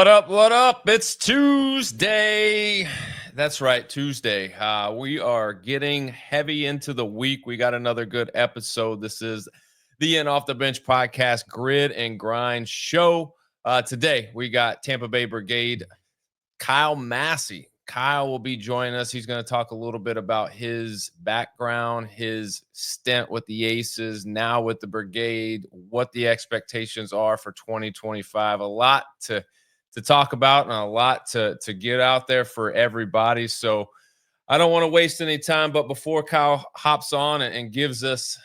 What up? What up? It's Tuesday. That's right, Tuesday. We are getting heavy into the week. We got another good episode. This is the In Off the Bench podcast, Grid and Grind show. Today, we got Tampa Bay Brigade, Kyle Massey. Kyle will be joining us. He's going to talk a little bit about his background, his stint with the Aces, now with the Brigade, what the expectations are for 2025. A lot to talk about and a lot to get out there for everybody. So I don't want to waste any time, but before Kyle hops on and gives us,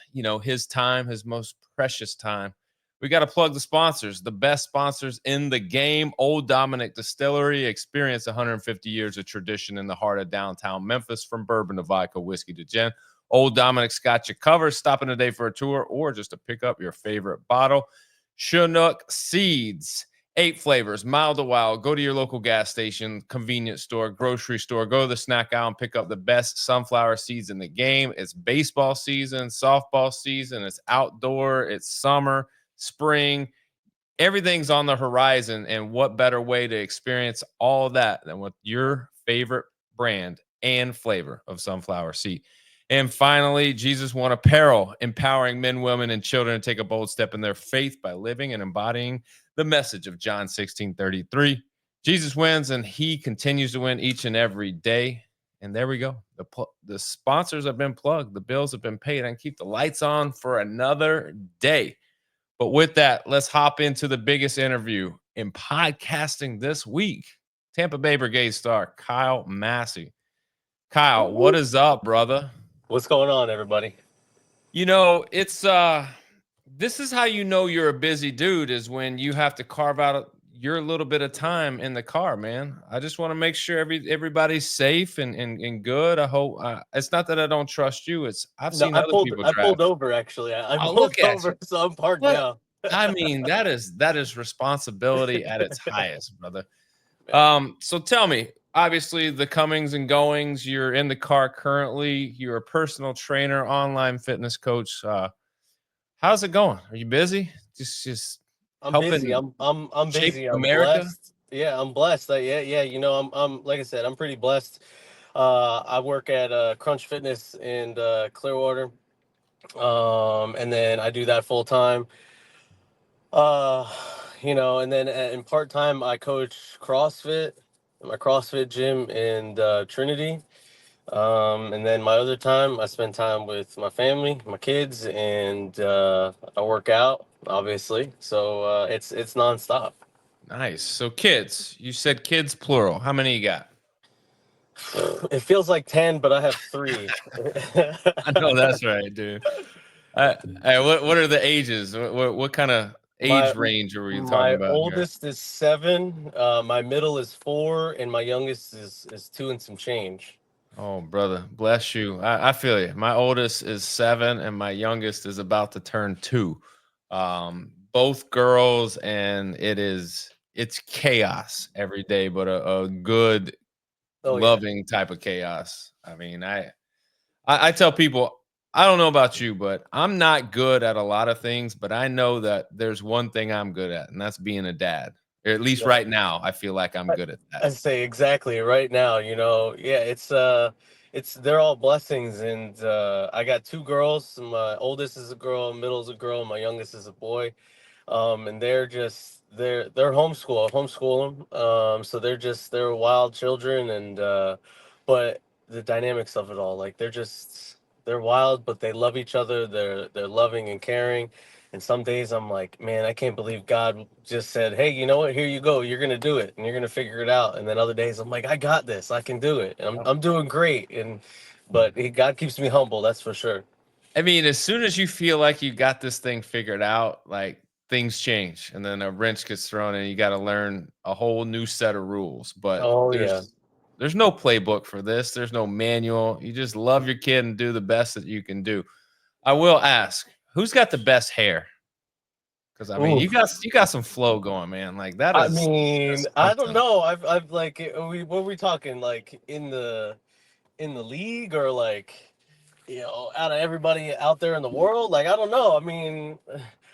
his time, his most precious time, we got to plug the sponsors, the best sponsors in the game. Old Dominic Distillery, experience 150 years of tradition in the heart of downtown Memphis, from bourbon to vodka, whiskey to gin. Old Dominic's got you covered. Stop in today for a tour or just to pick up your favorite bottle. Chinook Seeds, 8 flavors, mild to wild. Go to your local gas station, convenience store, grocery store. Go to the snack aisle and pick up the best sunflower seeds in the game. It's baseball season, softball season. It's outdoor. It's summer, spring. Everything's on the horizon. And what better way to experience all of that than with your favorite brand and flavor of sunflower seed? And finally, Jesus One Apparel, empowering men, women, and children to take a bold step in their faith by living and embodying the message of John 16:33. Jesus wins, and he continues to win each and every day. And there we go. The sponsors have been plugged. The bills have been paid. I can keep the lights on for another day. But with that, let's hop into the biggest interview in podcasting this week. Tampa Bay Brigade star Kyle Massey. Kyle, what is up, brother? What's going on, everybody? It's this is how you know you're a busy dude, is when you have to carve out your little bit of time in the car, man. I just want to make sure everybody's safe and good. I hope it's not that I don't trust you. I've seen other people I drive. pulled over, actually. I pulled Look at over, you. so I'm parked What? now. I mean, that is responsibility at its highest, brother. So tell me, obviously the comings and goings, you're in the car currently, you're a personal trainer, online fitness coach. How's it going? Are you busy? Just I'm helping busy. I'm shape busy. I'm America? blessed. Yeah, I'm blessed. Yeah. I'm like I said, I'm pretty blessed. I work at Crunch Fitness in Clearwater, and then I do that full time. Uh, and then in part time I coach CrossFit at my CrossFit gym in Trinity. And then my other time, I spend time with my family, my kids, and I work out, obviously. So it's nonstop. Nice. So kids, you said kids plural. How many you got? It feels like 10, but I have 3. I know that's right, dude. What are the ages? What kind of my age range are we talking my about here? oldest is 7, my middle is 4, and my youngest is 2 and some change. Oh, brother, bless you. I feel you. My oldest is 7, and my youngest is about to turn 2. Both girls, and it's chaos every day, but a good, Oh yeah. loving type of chaos. I mean, I tell people, I don't know about you, but I'm not good at a lot of things, but I know that there's one thing I'm good at, and that's being a dad. Or at least Yeah. right now, I feel like I'm good at I that. say exactly right now, yeah, it's they're all blessings, and I got 2 girls. My oldest is a girl, middle is a girl, my youngest is a boy. And they're homeschool them. So they're wild children, and but the dynamics of it all, like they're wild, but they love each other. They're loving and caring. And some days I'm like, man, I can't believe God just said, hey, you know what? Here you go. You're gonna do it, and you're gonna figure it out. And then other days I'm like, I got this. I can do it. And I'm doing great. God keeps me humble. That's for sure. I mean, as soon as you feel like you got this thing figured out, like things change and then a wrench gets thrown and you got to learn a whole new set of rules. But Oh yeah. there's no playbook for this. There's no manual. You just love your kid and do the best that you can do. I will ask, who's got the best hair? Because I mean, Ooh. you got some flow going, man. Like that I is mean, that's I don't something. know. I've like, what are we talking, like in the league, or like, out of everybody out there in the world? Like, I don't know. I mean,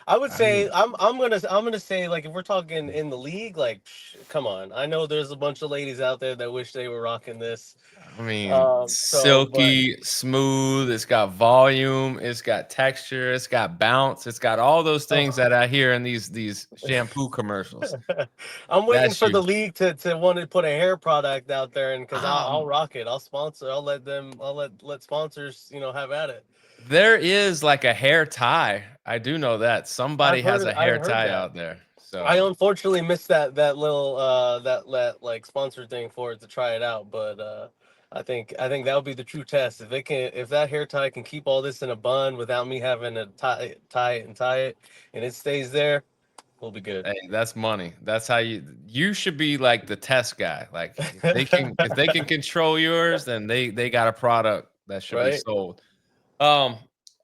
I would I say mean, I'm gonna say, like, if we're talking in the league, like, come on. I know there's a bunch of ladies out there that wish they were rocking this. So, but silky, smooth. It's got volume. It's got texture. It's got bounce. It's got all those things oh. that I hear in these shampoo commercials. I'm waiting That's for you. the league to want to put a hair product out there, and because I'll Um, rock it. I'll sponsor. I'll let them. I'll let sponsors, have at it. there is like a hair tie. I do know that somebody has a I've hair heard tie that. out there. I So unfortunately missed that little that like sponsor thing for it to try it out, but I think that would be the true test. If that hair tie can keep all this in a bun without me having to tie it, and it stays there, we'll be good. hey, that's money. That's how you should be like the test guy. Like if they can control yours, then they got a product that should be Right? sold. Um,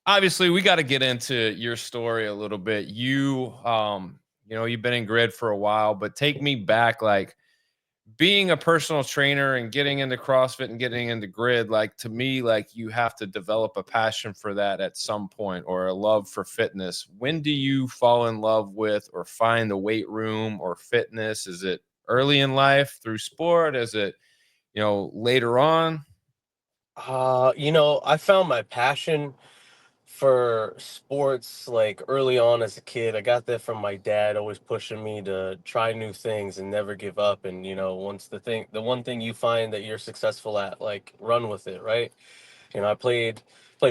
Obviously, we got to get into your story a little bit. You've been in grid for a while, but take me back, like being a personal trainer and getting into CrossFit and getting into grid. Like to me, like you have to develop a passion for that at some point or a love for fitness. When do you fall in love with or find the weight room or fitness? Is it early in life through sport? Is it, later on? I found my passion for sports like early on as a kid. I got that from my dad, always pushing me to try new things and never give up. And once the one thing you find that you're successful at, like, run with it, right? I played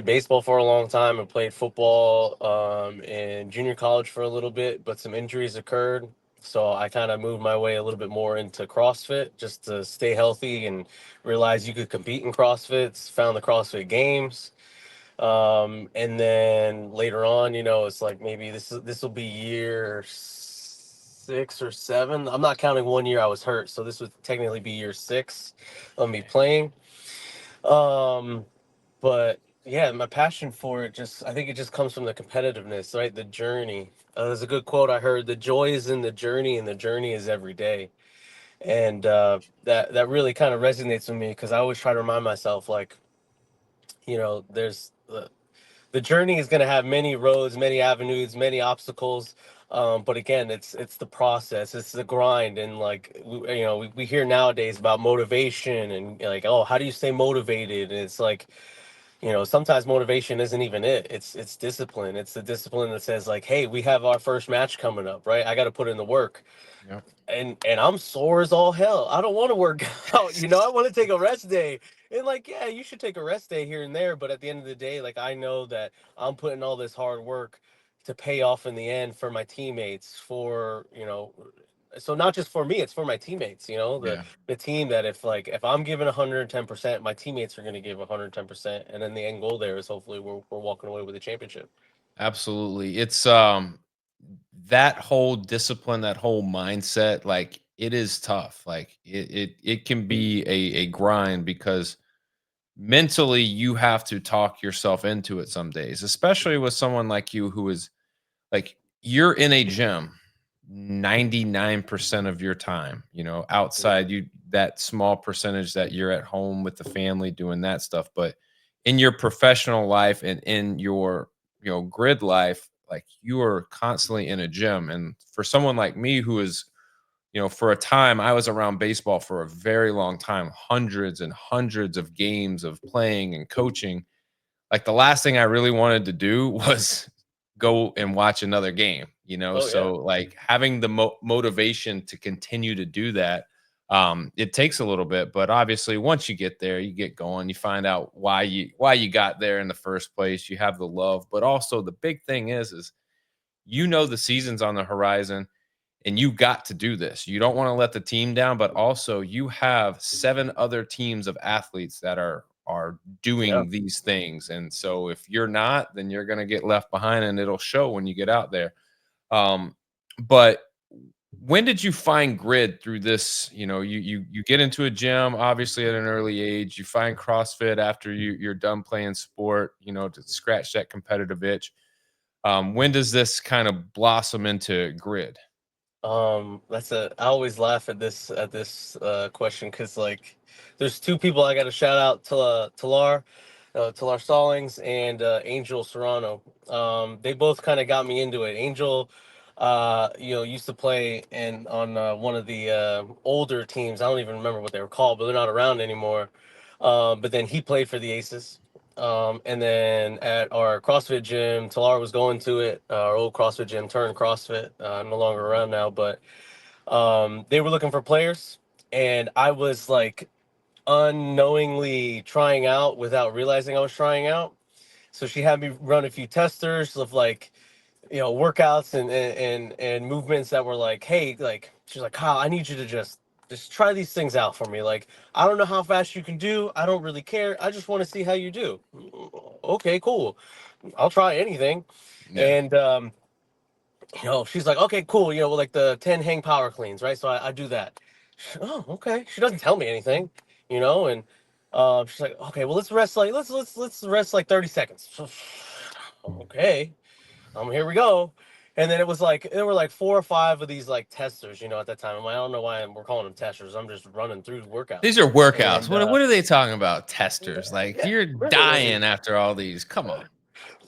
baseball for a long time and played football in junior college for a little bit, but some injuries occurred. So I kind of moved my way a little bit more into CrossFit just to stay healthy and realize you could compete in CrossFit. Found the CrossFit Games, and then later on, it's like maybe this will be year 6 or 7. I'm not counting one year I was hurt, so this would technically be year 6 of me playing. Um, but yeah, my passion for it, I think it just comes from the competitiveness, right? The journey. There's a good quote I heard: "The joy is in the journey, and the journey is every day." And that really kind of resonates with me because I always try to remind myself, like, there's the journey is going to have many roads, many avenues, many obstacles. But again, it's the process, it's the grind, and like we hear nowadays about motivation and, like, oh, how do you stay motivated? And it's like, sometimes motivation isn't even it. It's discipline. It's the discipline that says, like, hey, we have our first match coming up, right? I got to put in the work, Yep. and I'm sore as all hell. I don't want to work out. I want to take a rest day. And, like, yeah, you should take a rest day here and there, but at the end of the day, like, I know that I'm putting all this hard work to pay off in the end for my teammates, so not just for me, it's for my teammates, Yeah. the team, that if I'm giving 110%, my teammates are going to give 110%, and then the end goal there is hopefully we're walking away with a championship. Absolutely. It's that whole discipline, that whole mindset, like it is tough. Like it can be a grind because mentally you have to talk yourself into it some days, especially with someone like you who is like you're in a gym 99% of your time, Yeah. outside you that small percentage that you're at home with the family doing that stuff. But in your professional life and in your, grid life, like you are constantly in a gym. And for someone like me who is, for a time I was around baseball for a very long time, hundreds and hundreds of games of playing and coaching, like the last thing I really wanted to do was go and watch another game, Oh yeah. so like having the motivation to continue to do that, it takes a little bit, but obviously once you get there, you get going, you find out why you got there in the first place, you have the love, but also the big thing is the season's on the horizon and you got to do this. You don't want to let the team down, but also you have 7 other teams of athletes that are Yeah. doing these things. And so if you're not, then you're going to get left behind and it'll show when you get out there. But when did you find grid through this? You get into a gym obviously at an early age. You find CrossFit after you're done playing sport, to scratch that competitive itch. When does this kind of blossom into grid? I always laugh at this question because, like, there's two people I got to shout out to Talar. Talar Stallings and Angel Serrano. They both kind of got me into it. Angel, used to play on one of the older teams. I don't even remember what they were called, but they're not around anymore. But then he played for the Aces. And then at our CrossFit gym, Talar was going to it. Our old CrossFit gym turned CrossFit. No longer around now, but they were looking for players, and I was like unknowingly trying out without realizing I was trying out. So she had me run a few testers of like, workouts and movements that were like, hey, like she's like, Kyle, I need you to just try these things out for me. Like, I don't know how fast you can do. I don't really care. I just want to see how you do. Okay, cool. I'll try anything. Yeah. And she's like, okay, cool. Like the 10 hang power cleans, right? So I do that. Oh, okay. She doesn't tell me anything, and she's like, okay, well, let's rest like let's rest like 30 seconds. Okay, here we go. And then it was like there were like 4 or 5 of these like testers, at that time. I'm like, I don't know why we're calling them testers. I'm just running through workouts. These are workouts. And What are they talking about? Testers. Like yeah, you're literally, dying after all these. Come on.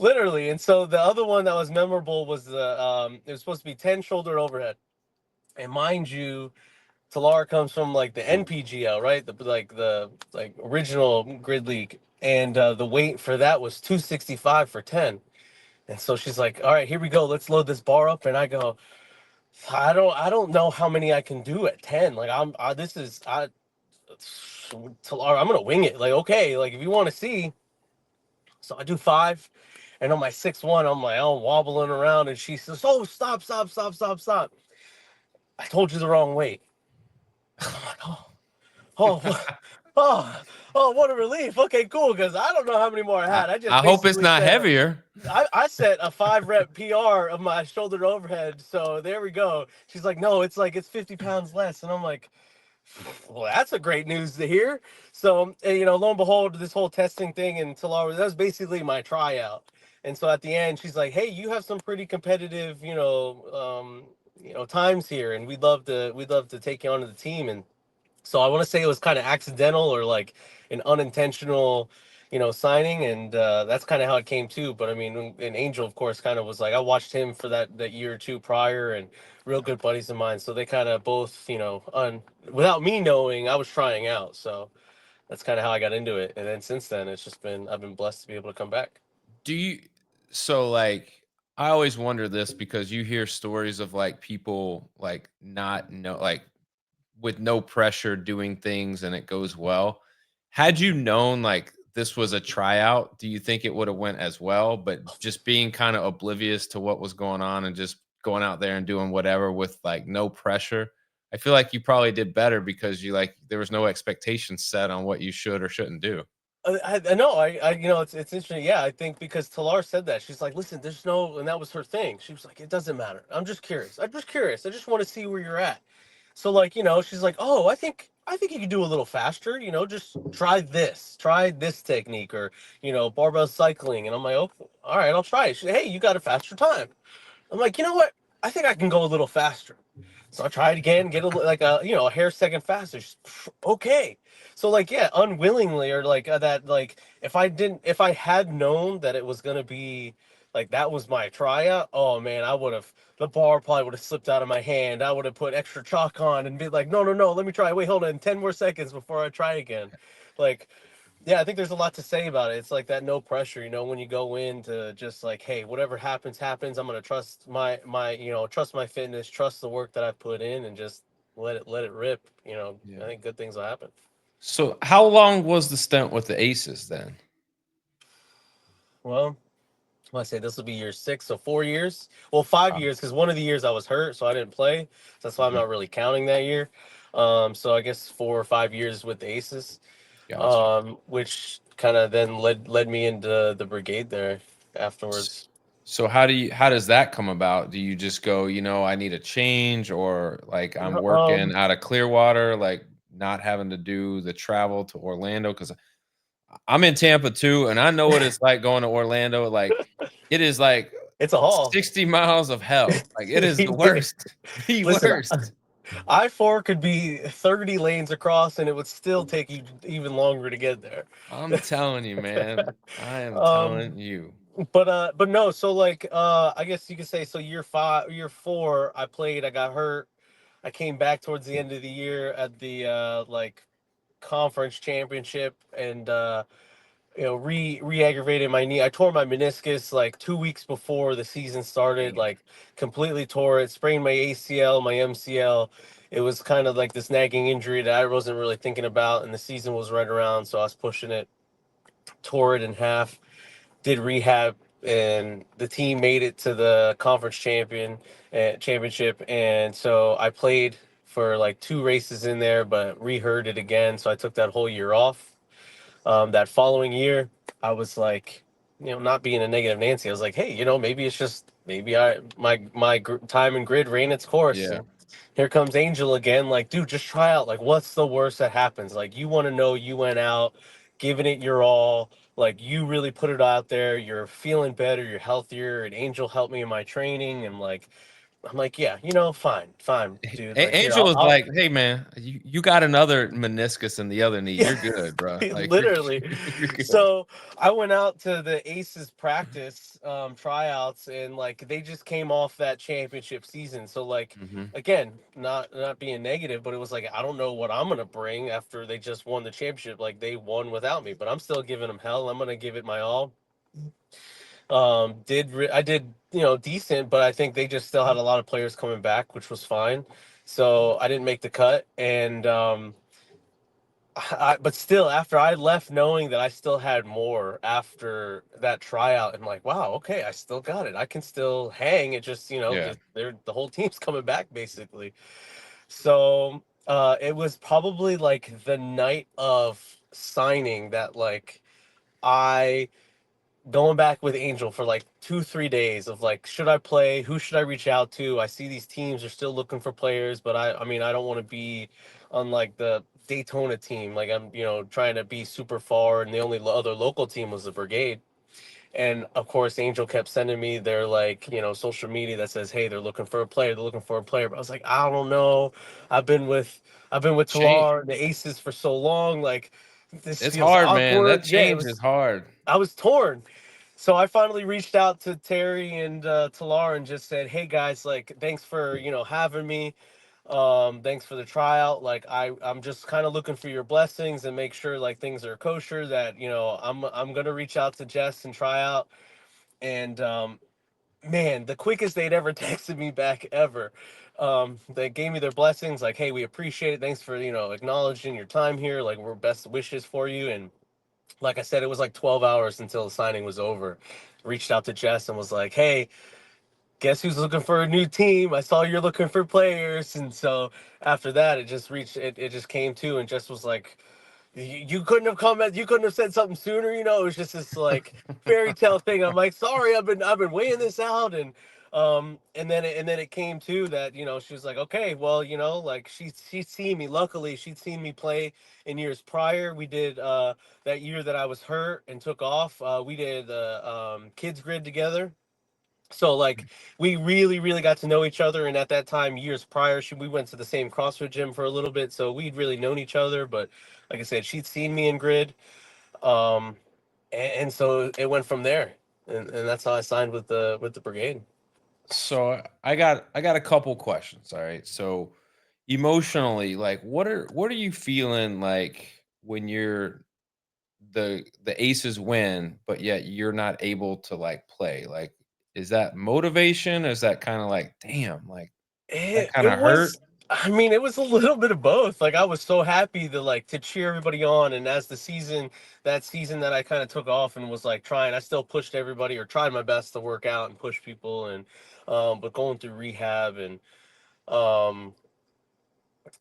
literally. And so the other one that was memorable was it was supposed to be 10 shoulder overhead. And mind you, Talar comes from like the NPGL, right? The original grid league, and the weight for that was 265 for 10. And so she's like, "All right, here we go. Let's load this bar up." And I go, "I don't know how many I can do at 10. Like Talar, I'm gonna wing it. Like, okay, like if you want to see." So I do 5, and on my 6-1, I'm like, I'm wobbling around, and she says, "Oh, stop, stop, stop, stop, stop! I told you the wrong weight." I'm like, oh, oh, oh, what a relief. Okay, cool. Because I don't know how many more I I, had. I just I hope it's basically not said, heavier. I set a 5 rep PR of my shoulder to overhead. So there we go. She's like, no, it's 50 pounds less. And I'm like, well, that's a great news to hear. So, lo and behold, this whole testing thing and Talara, that was basically my tryout. And so at the end, she's like, hey, you have some pretty competitive, times here, and we'd love to take you onto the team. And so I want to say it was kind of accidental or like an unintentional, signing, and that's kind of how it came to. But I mean, and Angel, of course, kind of was like I watched him for that year or two prior, and real good buddies of mine. So they kind of both, without me knowing, I was trying out. So that's kind of how I got into it. And then since then, I've been blessed to be able to come back. Do you so like I always wonder this because you hear stories of like people like not know like with no pressure doing things and it goes well. Had you known like this was a tryout, do you think it would have went as well? But just being kind of oblivious to what was going on and just going out there and doing whatever with like no pressure. I feel like you probably did better because you like there was no expectation set on what you should or shouldn't do. I know. It's interesting. Yeah, I think because Talar said that she's like, listen, there's no, and that was her thing. She was like, it doesn't matter. I'm just curious. I'm just curious. I just want to see where you're at. So like, she's like, oh, I think you can do a little faster. Just try this technique, or barbell cycling. And I'm like, oh, all right, I'll try it. She's like, hey, you got a faster time. I'm like, you know what? I think I can go a little faster. So I tried again, get a hair second faster. Okay. So like, yeah, unwillingly, or like that, like if I had known that it was gonna be like that was my tryout, oh man, the bar probably would have slipped out of my hand. I would have put extra chalk on and be like, no, no, no, let me try. Wait, hold on, 10 more seconds before I try again. Like, yeah, I think there's a lot to say about it. It's like that no pressure, when you go in to just like, hey, whatever happens, happens. I'm gonna trust trust my fitness, trust the work that I put in, and just let it rip. I Yeah. think good things will happen. So how long was the stint with the Aces then? Well, I say this will be year 6, so 4 years. Well, 5 years because one of the years I was hurt, so I didn't play. So that's why I'm Mhm. not really counting that year. So I guess 4 or 5 years with the Aces, Gotcha. which kind of then led me into the brigade there S- afterwards. So how does that come about? Do you just go, I need a change or like I'm working Um, out of Clearwater, like not having to do the travel to Orlando cuz I'm in Tampa too and I know what it's like going to Orlando like it is like it's a haul. 60 miles of hell. Like it is the worst. The Listen, worst. I-4 could be 30 lanes across, and it would still take you even longer to get there. I'm telling you, man. I am um, telling you. but no. So like, I guess you could say so. Year 4, I played. I got hurt. I came back towards the end of the year at the like conference championship, and re-aggravated my knee. I tore my meniscus like 2 weeks before the season started, Damn. like completely tore it, sprained my ACL, my MCL. It was kind of like this nagging injury that I wasn't really thinking about, and the season was right around, so I was pushing it, tore it in half, did rehab, and the team made it to the conference championship, and so I played for like 2 races in there, but re-hurt it again, so I took that whole year off. That following year, I was like, not being a negative Nancy, I was like, hey, maybe it's just maybe my time in grid ran its course, Yeah. and here comes Angel again. Like, dude, just try out. Like, what's the worst that happens? Like, you want to know you went out, giving it your all. Like, you really put it out there. You're feeling better. You're healthier. And Angel helped me in my training. And like, I'm like, yeah, fine, dude. Like, here, Angel I'll, was I'll like, "Hey, man, you got another meniscus in the other knee. yeah, You're good, bro. Like, you're literally. you're good." So I went out to the Aces practice tryouts, and like they just came off that championship season. So like, Mhm. again, not being negative, but it was like I don't know what I'm gonna bring after they just won the championship. Like they won without me, but I'm still giving them hell. I'm gonna give it my all. I did decent, but I think they just still had a lot of players coming back, which was fine. So I didn't make the cut, and but still, after I left, knowing that I still had more after that tryout, and like, wow, okay, I still got it. I can still hang. It just, Yeah. the whole team's coming back basically. So it was probably like the night of signing that like I going back with Angel for like 2, 3 days of like, should I play? Who should I reach out to? I see these teams are still looking for players, but I mean, I don't want to be on like the Daytona team. Like I'm, trying to be super far, and the only other local team was the Brigade. And of course, Angel kept sending me their like, social media that says, hey, they're looking for a player. They're looking for a player. But I was like, I don't know. I've been with I've been with Change Talar and the Aces for so long. Like this it's feels hard, man. That awkward. Yeah, change is hard. I was torn. So I finally reached out to Terry and Talar and just said, "Hey guys, like, thanks for having me. Thanks for the tryout. Like, I'm just kind of looking for your blessings and make sure like things are kosher. That I'm gonna reach out to Jess and try out." And man, the quickest they'd ever texted me back ever. They gave me their blessings, like, "Hey, we appreciate it. Thanks for acknowledging your time here. Like, we're best wishes for you." And like I said, it was like 12 hours until the signing was over. Reached out to Jess and was like, hey, guess who's looking for a new team? I saw you're looking for players. And so after that, it just came to, and Jess was like, you couldn't have you couldn't have said something sooner. It was just this like fairy tale thing. I'm like, sorry, I've been weighing this out. And then it came to that, she was like, okay, well, like she'd seen me. Luckily, she'd seen me play in years prior. We did that year that I was hurt and took off. We did the kids grid together. So like we really, really got to know each other. And at that time, years prior, we went to the same CrossFit gym for a little bit, so we'd really known each other. But like I said, she'd seen me in grid, um, and so it went from there. And that's how I signed with the brigade. So I got a couple questions. All right. So emotionally, like what are you feeling like when the aces win, but yet you're not able to like play? Like, is that motivation? Is that kind of like, damn, like that It kind it of hurt? was I mean, it was a little bit of both. Like I was so happy to cheer everybody on, and as that season that I kind of took off and was like trying, I still pushed everybody or tried my best to work out and push people, and but going through rehab, um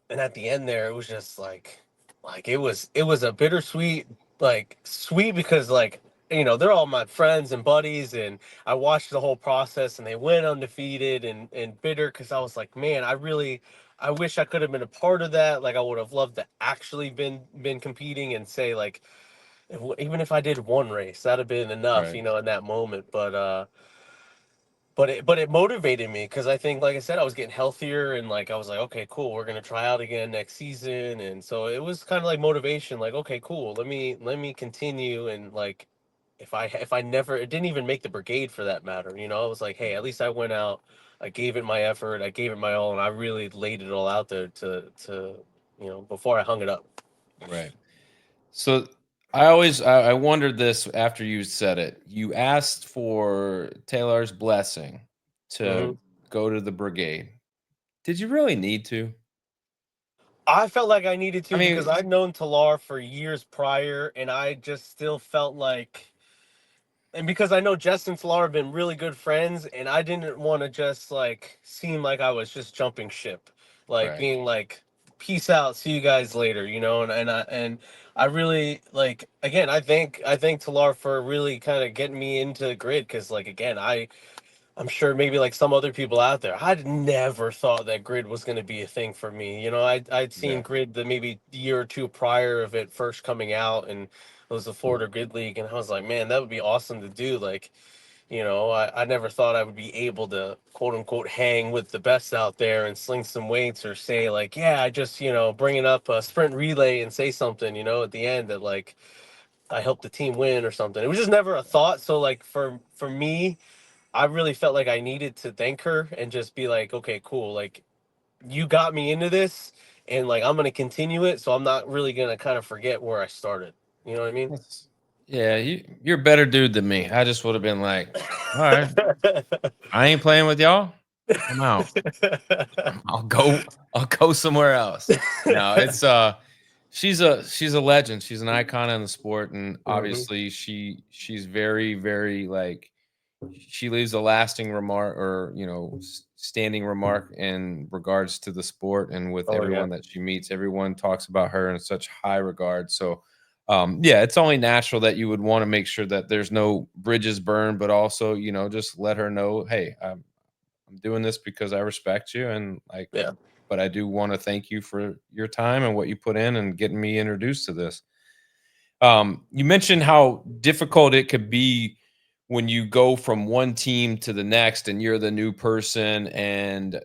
and at the end there it was just like it was a bittersweet, like sweet, because like they're all my friends and buddies, and I watched the whole process and they went undefeated, and bitter because I was like, man, I wish I could have been a part of that. Like I would have loved to actually been competing and say like, even if I did one race, that'd have been enough, Right. in that moment. but it motivated me because I think, like I said, I was getting healthier and like I was like, okay, cool, we're gonna try out again next season, and so it was kind of like motivation, like, okay, cool, let me continue, and like if I never, it didn't even make the brigade for that matter, I was like, hey, at least I went out, I gave it my effort, I gave it my all, and I really laid it all out there to before I hung it up. Right. So I wondered this after you said it. You asked for Taylor's blessing to Hmm. go to the brigade. Did you really need to? I felt like I needed I to because mean, I'd known Talar for years prior, and I just still felt like, and because I know Jess and Talar have been really good friends, and I didn't want to just like seem like I was just jumping ship, like right. being like, "Peace out, see you guys later," and I really like, again, I thank Talar for really kind of getting me into the grid because, like, again, I'm sure maybe like some other people out there, I'd never thought that grid was going to be a thing for me. I'd seen Yeah. grid the maybe year or two prior of it first coming out, and it was the Florida Grid League, and I was like, man, that would be awesome to do. Like, I never thought I would be able to quote unquote hang with the best out there and sling some weights or say like, yeah, I just bring it up a sprint relay and say something, at the end that like I helped the team win or something. It was just never a thought. So like for me, I really felt like I needed to thank her and just be like, okay, cool. Like, you got me into this, and like I'm gonna continue it. So I'm not really gonna kind of forget where I started. You know what I mean? Yeah, you're a better dude than me. I just would have been like, all right, I ain't playing with y'all. I'm out. I'll go somewhere else. No, it's she's a legend. She's an icon in the sport, and Hmm. obviously she's very, very like she leaves a lasting remark or standing remark in regards to the sport and with Oh yeah, everyone that she meets. Everyone talks about her in such high regard. So yeah, it's only natural that you would want to make sure that there's no bridges burned, but also, just let her know, hey, I'm doing this because I respect you and like, yeah. but I do want to thank you for your time and what you put in and getting me introduced to this. You mentioned how difficult it could be when you go from one team to the next and you're the new person. And,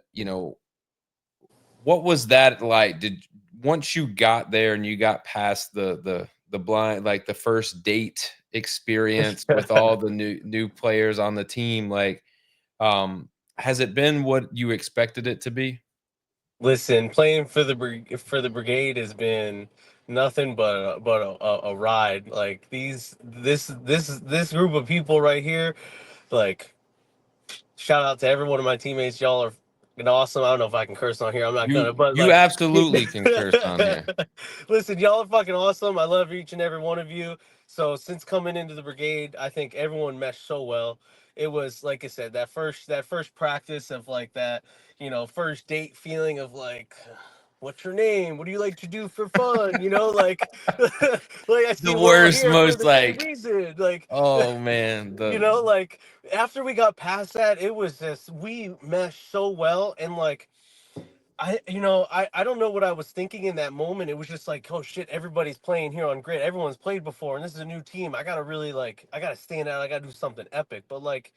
what was that like? Did once you got there and you got past the blind, like the first date experience with all the new players on the team, like has it been what you expected it to be? Listen, playing for the brigade has been nothing but a ride. Like this group of people right here, like, shout out to every one of my teammates. Y'all are fucking awesome. I don't know if I can curse on here. I'm not gonna, but You like, absolutely can curse on here. listen, y'all are fucking awesome. I love each and every one of you. So since coming into the brigade, I think everyone meshed so well. It was, like I said, that first practice of like that, first date feeling of like, what's your name? What do you like to do for fun? Like, like, I The see we're all worst, here for most the same like, reason. Like, oh man, like, after we got past that, it was just, we meshed so well. And like, I don't know what I was thinking in that moment. It was just like, oh shit, everybody's playing here on grid. Everyone's played before, and this is a new team. I gotta really, like, I gotta stand out. I gotta do something epic. But like,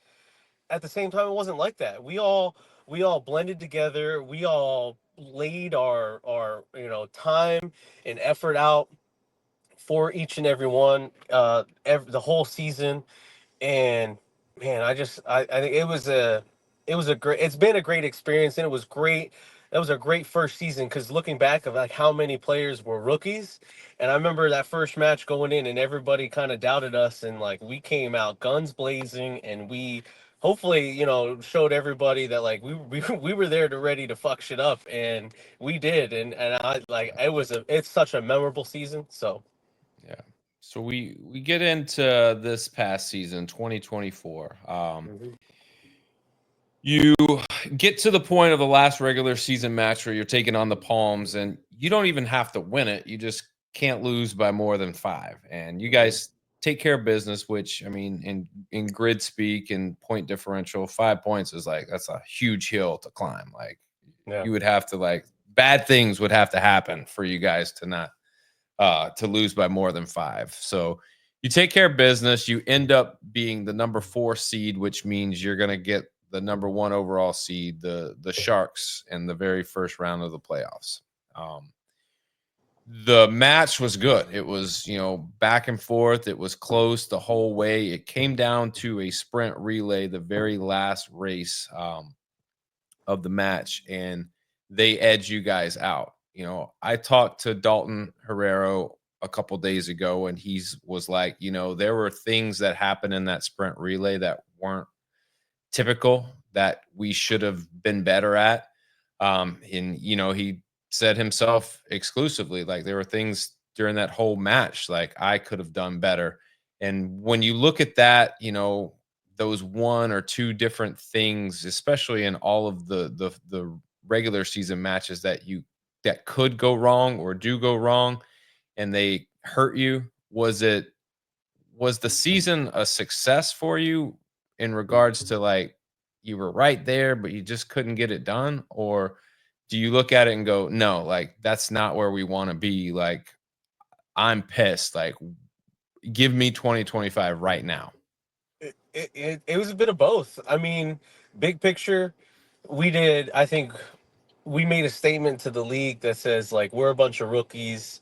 at the same time, it wasn't like that. We all blended together. We all laid our time and effort out for each and every one, the whole season. And man, I think it was a great, it's been a great experience, and it was great. It was a great first season because looking back of like how many players were rookies, and I remember that first match going in and everybody kind of doubted us, and like we came out guns blazing, and we hopefully showed everybody that like we were there to ready to fuck shit up, and we did. And I like, it's such a memorable season. So. yeah. So we get into this past season, 2024. Mhm. You get to the point of the last regular season match where you're taking on the Palms, and you don't even have to win it. You just can't lose by more than 5. And you Mhm. guys take care of business, which I mean, in grid speak and point differential, 5 points is like that's a huge hill to climb. Like Yeah. you would have to like bad things would have to happen for you guys to not to lose by more than 5. So you take care of business. You end up being the number 4 seed, which means you're going to get the number one overall seed, the Sharks, in the very first round of the playoffs. The match was good. It was, back and forth. It was close the whole way. It came down to a sprint relay, the very last race of the match, and they edge you guys out. I talked to Dalton Herrero a couple days ago, and he's was like, there were things that happened in that sprint relay that weren't typical, that we should have been better at. And he said himself exclusively, like, there were things during that whole match like I could have done better. And when you look at that, those one or two different things, especially in all of the regular season matches that could go wrong or do go wrong, and they hurt you, was the season a success for you in regards to, like, you were right there but you just couldn't get it done? Or do you look at it and go, no, like, that's not where we want to be, like, I'm pissed, like, give me 2025 right now? It was a bit of both. I mean, big picture, I think we made a statement to the league that says, like, we're a bunch of rookies,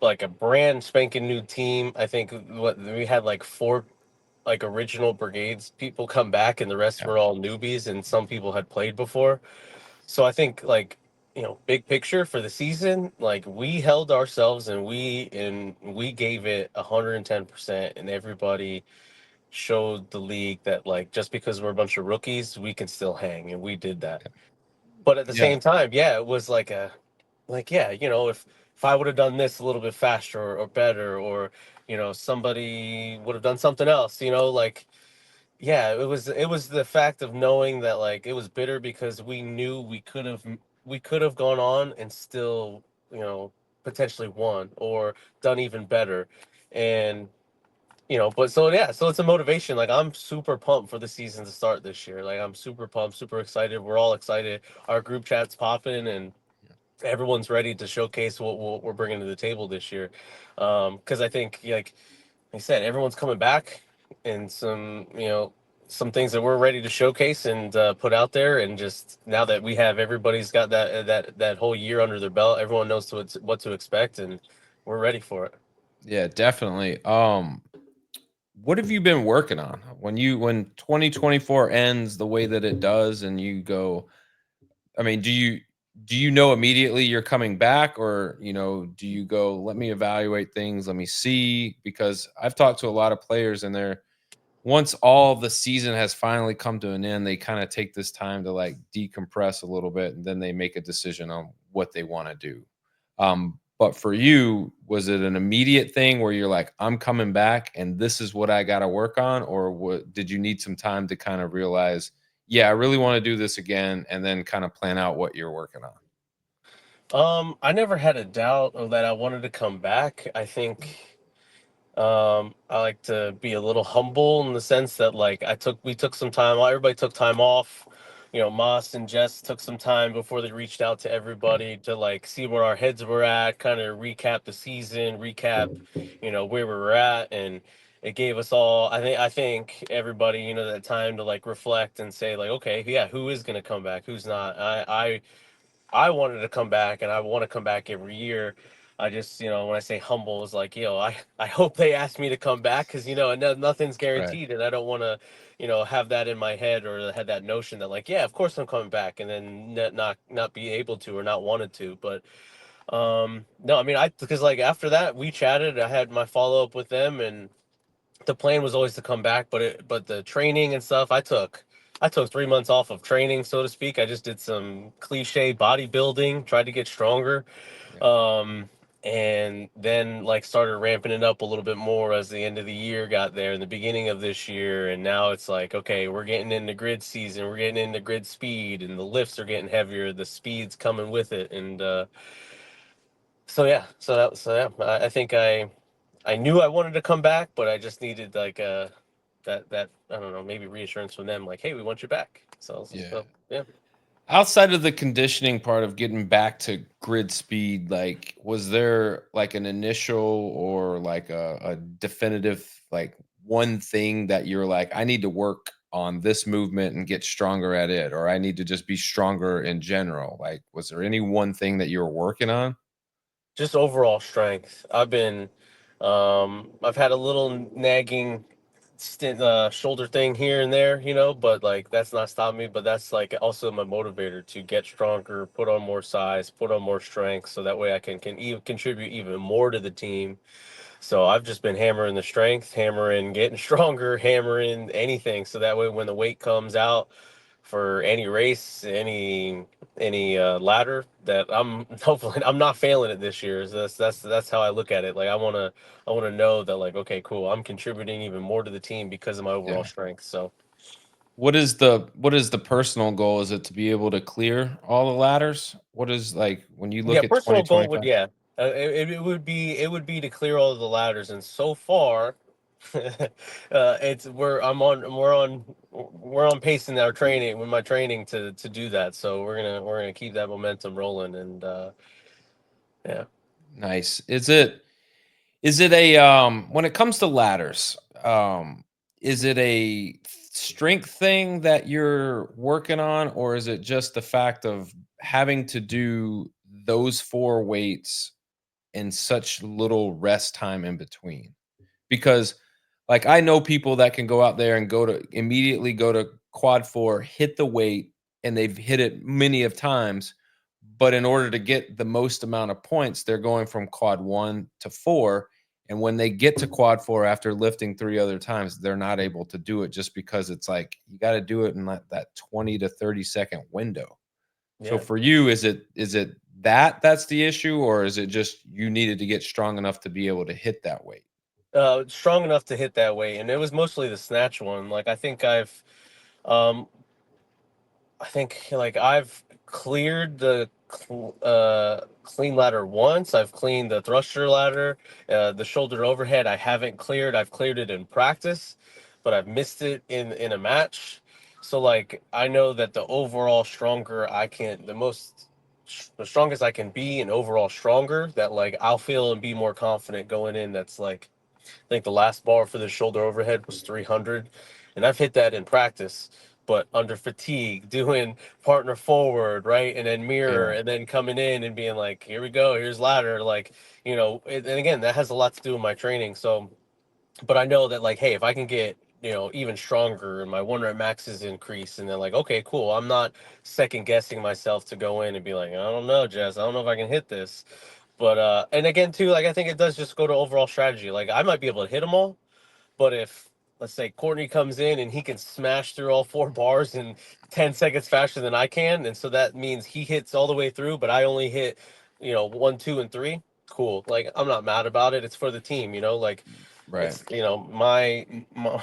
like a brand spanking new team. I think what we had, like, four like original brigades people come back, and the rest Yeah. were all newbies, and some people had played before. So I think, like, big picture for the season, like, we held ourselves, and we gave it 110%, and everybody showed the league that, like, just because we're a bunch of rookies, we can still hang, and we did that. But at the Yeah. same time, yeah, it was like, yeah, if I would have done this a little bit faster, or better, or somebody would have done something else, like, yeah, it was the fact of knowing that, like, it was bitter because we knew we could have gone on and still, you know potentially won or done even better. And but so, yeah, so it's a motivation. Like, I'm super pumped for the season to start this year. Like, I'm super pumped, super excited. We're all excited. Our group chat's popping, and everyone's ready to showcase what we're bringing to the table this year. Because I think, like I said, everyone's coming back, and some things that we're ready to showcase and put out there. And just now that we have everybody's got that whole year under their belt, everyone knows what to expect, and we're ready for it. Yeah, definitely. What have you been working on when 2024 ends the way that it does, and you go, I mean, do you know immediately you're coming back, or do you go, let me evaluate things, let me see? Because I've talked to a lot of players, and they're, once all the season has finally come to an end, they kind of take this time to, like, decompress a little bit, and then they make a decision on what they want to do. But for you, was it an immediate thing where you're like, I'm coming back and this is what I got to work on? Or did you need some time to kind of realize, yeah, I really want to do this again, and then kind of plan out what you're working on? I never had a doubt of that I wanted to come back. I think I like to be a little humble in the sense that, like, we took some time. Everybody took time off. Moss and Jess took some time before they reached out to everybody to, like, see where our heads were at, kind of recap the season, recap, where we were at, and it gave us all. I think everybody, that time to, like, reflect and say, like, okay, yeah, who is gonna come back, who's not. I wanted to come back, and I want to come back every year. I just, when I say humble, is like, I hope they ask me to come back, because, nothing's Right. guaranteed, and I don't want to, have that in my head, or have that notion that, like, yeah, of course I'm coming back, and then not be able to, or not wanted to. But no, I mean, because, like, after that we chatted, I had my follow up with them, and the plan was always to come back, but the training and stuff, I took 3 months off of training, so to speak. I just did some cliche bodybuilding, tried to get stronger, Yeah. um, and then, like, started ramping it up a little bit more as the end of the year got there, in the beginning of this year, and now it's like, okay, we're getting into grid season, we're getting into grid speed, and the lifts are getting heavier, the speed's coming with it, and so, yeah, I think I knew I wanted to come back, but I just needed, like, that I don't know, maybe reassurance from them, like, hey, we want you back. Yeah. So, yeah. Outside of the conditioning part of getting back to grid speed, like, was there, like, an initial or, like, a definitive, like, one thing that you're like, I need to work on this movement and get stronger at it, or I need to just be stronger in general? Like, was there any one thing that you were working on? Just overall strength. I've had a little nagging shoulder thing here and there, but like that's not stopping me. But that's like also my motivator to get stronger, put on more size, put on more strength, so that way I can even contribute even more to the team. So I've just been hammering the strength, hammering getting stronger, hammering anything. So that way when the weight comes out for any race, any ladder, that I'm hopefully I'm not failing it this year. So that's how I look at it. Like I wanna know that, like, okay, cool, I'm contributing even more to the team because of my overall Yeah. strength. So What is the personal goal? Is it to be able to clear all the ladders? What is, like, when you yeah, look at personal goal would, 2025? yeah, it would be to clear all of the ladders, and so far, it's we're on pace in our training with my training to do that. So we're gonna keep that momentum rolling, and yeah, Nice. Is it a when it comes to ladders, is it a strength thing that you're working on, or is it just the fact of having to do those four weights in such little rest time in between? Because, like, I know people that can go out there and immediately go to quad 4, hit the weight, and they've hit it many of times, but in order to get the most amount of points, they're going from quad 1 to 4, and when they get to quad 4 after lifting 3 other times, they're not able to do it just because it's like, you gotta do it in that 20 to 30-second window. So yeah. for you, is it that's the issue, or is it just you needed to get strong enough to be able to hit that weight? Strong enough to hit that weight, and it was mostly the snatch one. Like um, I've cleared the clean ladder once. I've cleaned the thruster ladder, the shoulder overhead. I haven't cleared. I've cleared it in practice, but I've missed it in a match. So like I know that the overall stronger I can, the strongest I can be, and overall stronger, that like I'll feel and be more confident going in. That's like, I think the last bar for the shoulder overhead was 300, and I've hit that in practice. But under fatigue, doing partner forward, right, and then mirror, Yeah. and then coming in and being like, "Here we go, here's ladder," like, and again, that has a lot to do with my training. So, but I know that, like, hey, if I can get even stronger and my 1 rep maxes increase, and then like, okay, cool, I'm not second guessing myself to go in and be like, I don't know, Jess, I don't know if I can hit this. But and again too, like I think it does just go to overall strategy. Like I might be able to hit them all, but if, let's say, Courtney comes in and he can smash through all 4 bars in 10 seconds faster than I can, and so that means he hits all the way through, but I only hit, 1, 2, and 3. Cool. Like I'm not mad about it. It's for the team. Like Right. it's,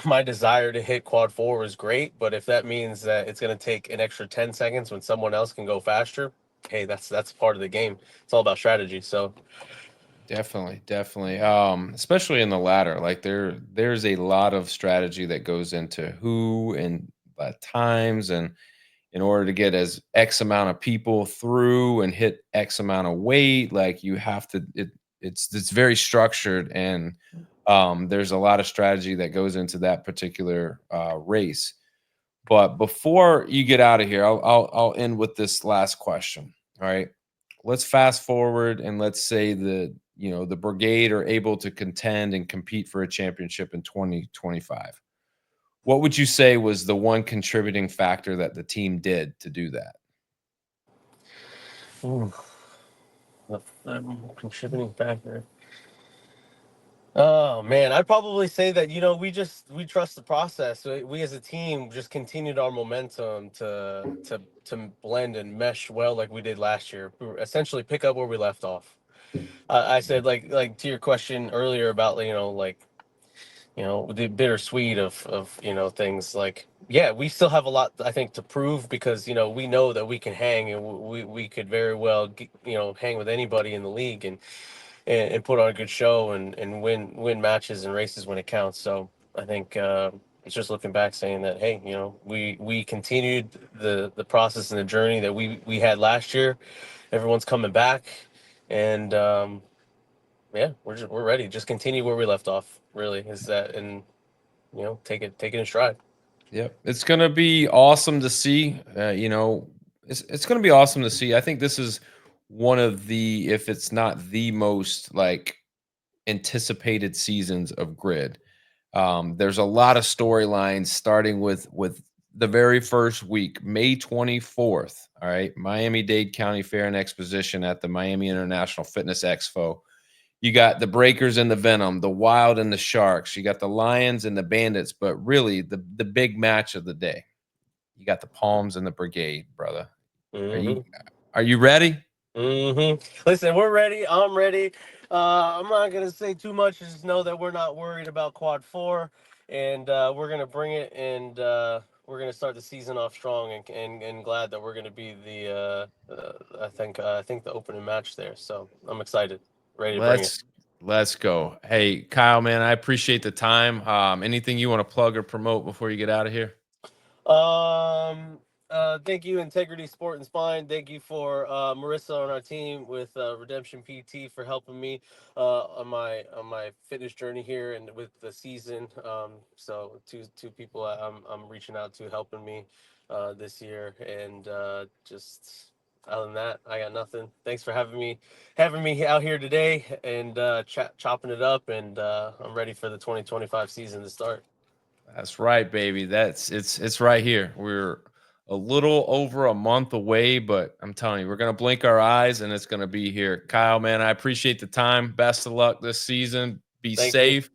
my desire to hit quad 4 is great, but if that means that it's going to take an extra 10 seconds when someone else can go faster, hey, that's part of the game. It's all about strategy. So Definitely, definitely. Especially in the latter, like there's a lot of strategy that goes into who and times, and in order to get as X amount of people through and hit X amount of weight, like you have to it's very structured, and there's a lot of strategy that goes into that particular race. But before you get out of here, I'll end with this last question. All right. Let's fast forward and let's say the brigade are able to contend and compete for a championship in 2025. What would you say was the one contributing factor that the team did to do that? ooh, the contributing factor. Oh man, I'd probably say that, we trust the process. We as a team just continued our momentum to blend and mesh well like we did last year. We were essentially pick up where we left off. I said, like to your question earlier about, like, the bittersweet of things, like, yeah, we still have a lot, I think, to prove, because we know that we can hang, and we could very well hang with anybody in the league, and put on a good show, and win matches and races when it counts. So I think it's just looking back, saying that, hey, we continued the process and the journey that we had last year. Everyone's coming back, and yeah, we're ready. Just continue where we left off. Really, is that, and take it in stride. Yep. It's going to be awesome to see. It's going to be awesome to see. I think this is one of the, if it's not the most like anticipated seasons of Grid. There's a lot of storylines starting with the very first week, May 24th. All right. Miami-Dade County Fair and Exposition at the Miami International Fitness Expo. You got the Breakers and the Venom, the Wild and the Sharks. You got the Lions and the Bandits, but really the big match of the day. You got the Palms and the Brigade, brother. Mm-hmm. Are you ready? Mm-hmm. Listen, we're ready. I'm ready. I'm not gonna say too much. Just know that we're not worried about Quad 4, and we're gonna bring it, and we're gonna start the season off strong, and glad that we're gonna be the I think the opening match there. So I'm excited, ready to bring it. Let's go. Hey, Kyle, man, I appreciate the time. Anything you want to plug or promote before you get out of here? Thank you, Integrity Sport and Spine. Thank you for Marissa on our team with Redemption PT for helping me on my fitness journey here and with the season. So two people I'm reaching out to helping me this year, and just other than that, I got nothing. Thanks for having me out here today and chopping it up, and I'm ready for the 2025 season to start. That's right, baby. It's right here. We're a little over a month away, but I'm telling you, we're gonna blink our eyes and it's gonna be here. Kyle, man, I appreciate the time. Best of luck this season. Be Thank you. safe,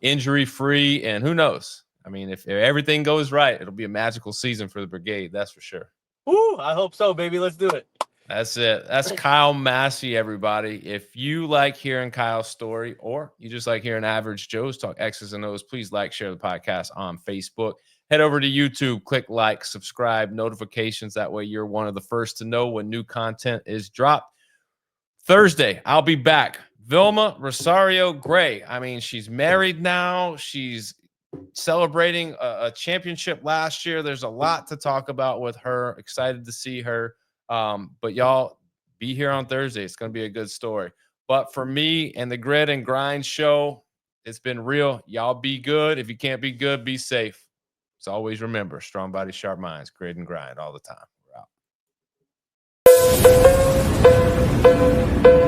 injury free, and who knows? I mean, if everything goes right, it'll be a magical season for the Brigade. That's for sure. Woo! I hope so, baby. Let's do it. That's it. That's Kyle Massey, everybody. If you like hearing Kyle's story or you just like hearing Average Joe's talk X's and O's, please like, share the podcast on Facebook. Head over to YouTube, click like, subscribe, notifications. That way you're one of the first to know when new content is dropped. Thursday, I'll be back. Vilma Rosario Gray. I mean, she's married now. She's celebrating a championship last year. There's a lot to talk about with her. Excited to see her. But y'all be here on Thursday. It's going to be a good story. But for me and the Grid and Grind show, it's been real. Y'all be good. If you can't be good, be safe. As always, remember, strong body, sharp minds, Grid and Grind all the time. We're out.